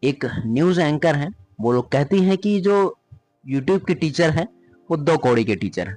एक news anchor हैं, वो लोग कहती हैं कि जो यूट्यूब के टीचर हैं वो 2 कौड़ी के टीचर हैं।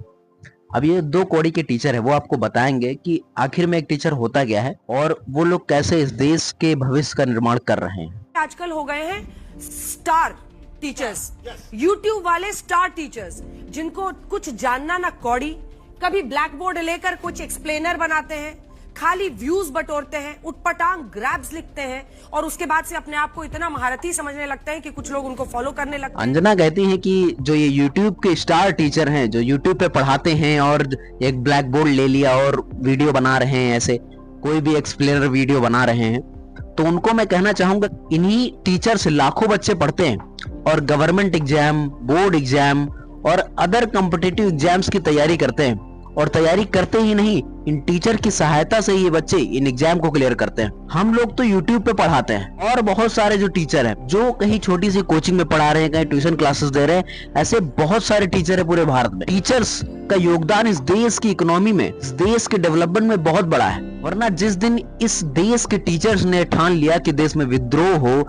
अब ये 2 कौड़ी के टीचर है वो आपको बताएंगे कि आखिर में एक टीचर होता क्या है और वो लोग कैसे इस देश के भविष्य का निर्माण कर रहे हैं। आजकल हो गए हैं स्टार टीचर्स, यूट्यूब वाले स्टार टीचर्स, जिनको कुछ जानना ना कौड़ी, कभी ब्लैक बोर्ड लेकर कुछ एक्सप्लेनर बनाते हैं, खाली व्यूज बटोरते हैं, उटपटांग ग्रैब्स लिखते हैं और उसके बाद से अपने आप को इतना महारथी समझने लगते हैं कि कुछ लोग उनको फॉलो करने लगते हैं। अंजना कहती हैं कि जो ये यूट्यूब के स्टार टीचर हैं, जो यूट्यूब पे पढ़ाते हैं और एक ब्लैक बोर्ड ले लिया और वीडियो बना रहे हैं, ऐसे कोई भी एक्सप्लेनर वीडियो बना रहे हैं, तो उनको मैं कहना चाहूंगा इन्हीं टीचर से लाखों बच्चे पढ़ते हैं और गवर्नमेंट एग्जाम, बोर्ड एग्जाम और अदर कॉम्पिटिटिव एग्जाम्स की तैयारी करते हैं। और तैयारी करते ही नहीं, इन टीचर की सहायता से ये बच्चे इन एग्जाम को क्लियर करते हैं। हम लोग तो यूट्यूब पे पढ़ाते हैं और बहुत सारे जो टीचर हैं जो कहीं छोटी सी कोचिंग में पढ़ा रहे हैं, कहीं ट्यूशन क्लासेस दे रहे हैं, ऐसे बहुत सारे टीचर है पूरे भारत में। टीचर्स का योगदान इस देश की इकोनॉमी में, इस देश के डेवलपमेंट में बहुत बड़ा है। वरना जिस दिन इस देश के टीचर्स ने ठान लिया कि देश में विद्रोह हो,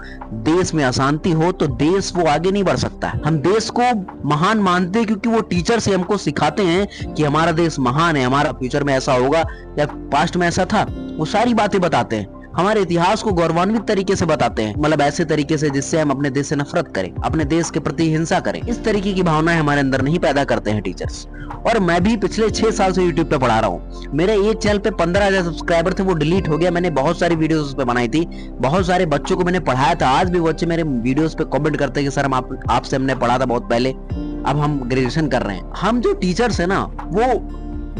देश में अशांति हो, तो देश वो आगे नहीं बढ़ सकता है। हम देश को महान मानते हैं क्योंकि वो टीचर से हमको सिखाते हैं कि हमारा देश महान है, हमारा फ्यूचर में ऐसा होगा या पास्ट में ऐसा था। वो सारी बातें बताते हैं, हमारे इतिहास को गौरवान्वित तरीके से बताते हैं, मतलब ऐसे तरीके से जिससे हम अपने देश से नफरत करें, अपने देश के प्रति हिंसा करें। इस तरीके की भावनाएं हमारे अंदर नहीं पैदा करते हैं टीचर्स। और मैं भी पिछले 6 साल से यूट्यूब पे पढ़ा रहा हूँ। मेरे एक चैनल पे 15,000 सब्सक्राइबर थे, वो डिलीट हो गया। मैंने बहुत सारी वीडियोस उस पे बनाई थी, बहुत सारे बच्चों को मैंने पढ़ाया था। आज भी बच्चे मेरे वीडियोस पे कमेंट करते हैं कि सर हम आपसे हमने पढ़ा था बहुत पहले, अब हम ग्रेजुएशन कर रहे हैं। हम जो टीचर्स है ना, वो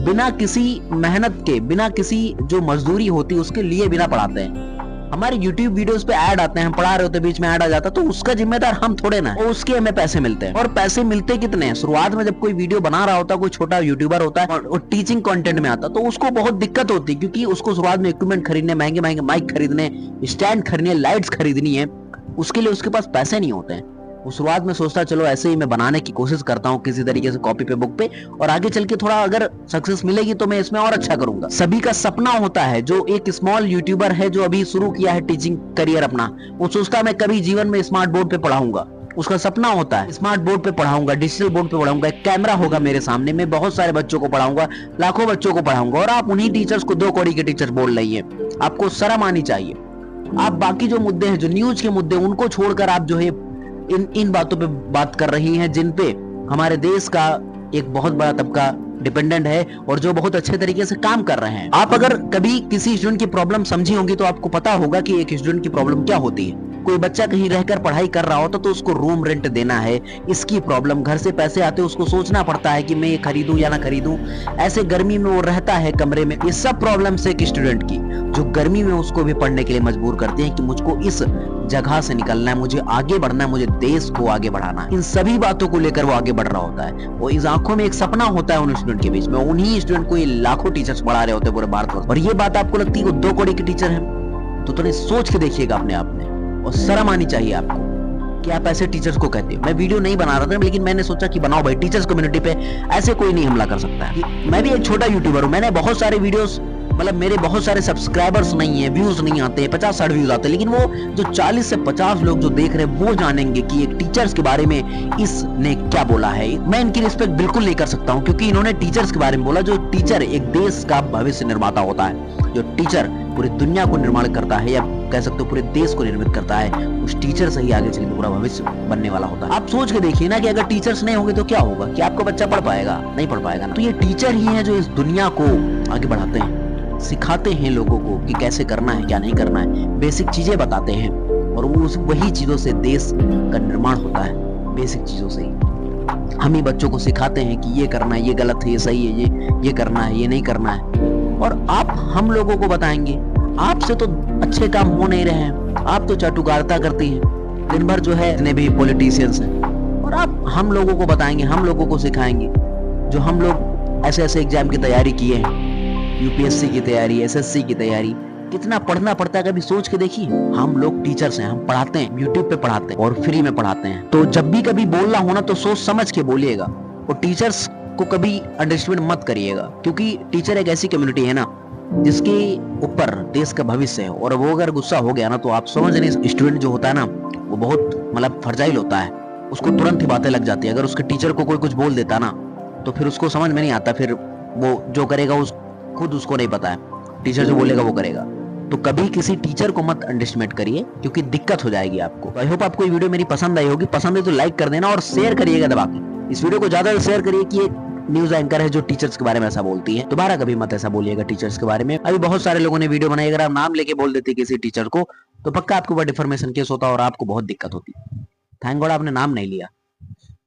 बिना किसी मेहनत के, बिना किसी जो मजदूरी होती उसके लिए बिना पढ़ाते हैं। हमारे YouTube वीडियोस पे ऐड आते हैं, हम पढ़ा रहे होते बीच में ऐड आ जाता, तो उसका जिम्मेदार हम थोड़े ना है, उसके हमें पैसे मिलते हैं। और पैसे मिलते कितने हैं? शुरुआत में जब कोई वीडियो बना रहा होता, कोई छोटा यूट्यूबर होता है और टीचिंग कंटेंट में आता, तो उसको बहुत दिक्कत होती है क्योंकि उसको शुरुआत में इक्विपमेंट खरीदने, महंगे महंगे माइक खरीदने, स्टैंड खरीदने, लाइट्स खरीदनी है, उसके लिए उसके पास पैसे नहीं होते हैं। वो शुरुआत में सोचता चलो ऐसे ही मैं बनाने की कोशिश करता हूँ किसी तरीके से कॉपी पे, बुक पे, और आगे चल के थोड़ा अगर सक्सेस मिलेगी तो मैं इसमें और अच्छा करूंगा। सभी का सपना होता है। जो एक स्मॉल यूट्यूबर है जो अभी शुरू किया है टीचिंग करियर अपना, वो सोचता है मैं कभी जीवन में स्मार्ट बोर्ड पे पढ़ाऊंगा। उसका सपना होता है स्मार्ट बोर्ड पे पढ़ाऊंगा, डिजिटल बोर्ड पे पढ़ाऊंगा, एक कैमरा होगा मेरे सामने, मैं बहुत सारे बच्चों को पढ़ाऊंगा, लाखों बच्चों को पढ़ाऊंगा। और आप उन्हीं टीचर्स को 2 कौड़ी के टीचर बोल रही है। आपको शर्म आनी चाहिए। आप बाकी जो मुद्दे हैं, जो न्यूज के मुद्दे, उनको छोड़कर आप जो है इन बातों पे बात कर रही हैं जिन पे हमारे देश का एक बहुत बड़ा तबका डिपेंडेंट है और जो बहुत अच्छे तरीके से काम कर रहे हैं। आप अगर कभी किसी स्टूडेंट की प्रॉब्लम समझी होंगी तो आपको पता होगा कि एक स्टूडेंट की प्रॉब्लम क्या होती है। कोई बच्चा कहीं रहकर पढ़ाई कर रहा होता तो उसको रूम रेंट देना है, इसकी प्रॉब्लम, घर से पैसे आते उसको सोचना पड़ता है कि मैं ये खरीदूं या ना खरीदूं, ऐसे गर्मी में वो रहता है कमरे में। ये सब प्रॉब्लम्स है एक स्टूडेंट की जो गर्मी में उसको भी पढ़ने के लिए मजबूर करते हैं कि मुझको इस जगह से निकलना है, मुझे आगे बढ़ना है, मुझे देश को आगे बढ़ाना है। इन सभी बातों को लेकर वो आगे बढ़ रहा होता है। वो इस आंखों में एक सपना होता है उन स्टूडेंट के बीच में। उन्हीं स्टूडेंट को ये लाखों टीचर्स पढ़ा रहे होते हैं पूरे भारत में। और ये बात आपको लगती है वो 2 कौड़ी के टीचर हैं, तो थोड़ी सोच के देखिएगा अपने आप में, और शर्म आनी चाहिए आपको कि आप ऐसे टीचर्स को कहते हो। मैं वीडियो नहीं बना रहा था, लेकिन मैंने सोचा कि बनाओ भाई, टीचर्स कम्युनिटी पे ऐसे कोई नहीं हमला कर सकता है। मैं भी एक छोटा यूट्यूबर हूँ, मैंने बहुत सारे वीडियोस, मतलब मेरे बहुत सारे सब्सक्राइबर्स नहीं है, व्यूज नहीं आते, 50-60 व्यूज आते हैं, लेकिन वो जो 40 से 50 लोग जो देख रहे हैं वो जानेंगे कि एक टीचर्स के बारे में इसने क्या बोला है। मैं इनकी रिस्पेक्ट बिल्कुल नहीं कर सकता हूँ क्योंकि इन्होंने टीचर्स के बारे में बोला। जो टीचर एक देश का भविष्य निर्माता होता है, जो टीचर पूरी दुनिया को निर्माण करता है या कह सकते हो पूरे देश को निर्मित करता है, उस टीचर से ही आगे चल के पूरा भविष्य बनने वाला होता है। आप सोच के देखिए ना कि अगर टीचर्स नहीं होंगे तो क्या होगा, कि आपका बच्चा पढ़ पाएगा? नहीं पढ़ पाएगा ना। तो ये टीचर ही है जो इस दुनिया को आगे बढ़ाते हैं, सिखाते हैं लोगों को कि कैसे करना है, क्या नहीं करना है, बेसिक चीजें बताते हैं। और वही चीजों से देश का निर्माण होता है, बेसिक चीजों से ही। हम ही बच्चों को सिखाते हैं कि ये करना है, ये गलत है, ये सही है, ये करना है, ये नहीं करना है। और आप हम लोगों को बताएंगे, आपसे तो अच्छे काम हो नहीं रहे हैं, आप तो चाटुकारिता करती हैं दिन भर जो है, जितने भी पॉलिटिशियंस हैं। और आप हम लोगों को बताएंगे, हम लोगों को सिखाएंगे, जो हम लोग ऐसे ऐसे एग्जाम की तैयारी किए हैं, यूपीएससी की तैयारी, एसएससी की तैयारी, कितना पढ़ना पड़ता है कभी सोच के देखिए। हम लोग टीचर्स हैं, हम पढ़ाते हैं, यूट्यूब पे पढ़ाते हैं और फ्री में पढ़ाते हैं। तो जब भी कभी बोलना होना तो सोच समझ के बोलिएगा, और टीचर्स को कभी अंडरस्टैंड मत करिएगा, क्योंकि टीचर एक ऐसी कम्युनिटी है ना जिसके ऊपर देश का भविष्य है, और वो अगर गुस्सा हो गया ना तो आप समझ नहीं, स्टूडेंट जो होता है ना वो बहुत मतलब फर्जाइल होता है, उसको तुरंत ही बातें लग जाती है। अगर उसके टीचर को कोई कुछ बोल देता ना तो फिर उसको समझ में नहीं आता, फिर वो जो करेगा खुद उसको नहीं पता है, टीचर जो बोलेगा वो करेगा। तो कभी किसी टीचर को मत अंडरएस्टिमेट करिए, क्योंकि दिक्कत हो जाएगी आपको। आई होप आपको ये वीडियो मेरी पसंद आई होगी। पसंद है तो लाइक कर देना और शेयर करिएगा दबा के। इस वीडियो को ज्यादा शेयर करिए कि एक न्यूज एंकर है जो टीचर्स के बारे में ऐसा बोलती है। दोबारा कभी मत ऐसा बोलिएगा टीचर्स के बारे में। अभी बहुत सारे लोगों ने वीडियो बनाई, अगर आप नाम लेके बोल देते किसी टीचर को तो पक्का आपके ऊपर डिफॉर्मेशन केस होता और आपको बहुत दिक्कत होती। थैंक गॉड आपने नाम नहीं लिया।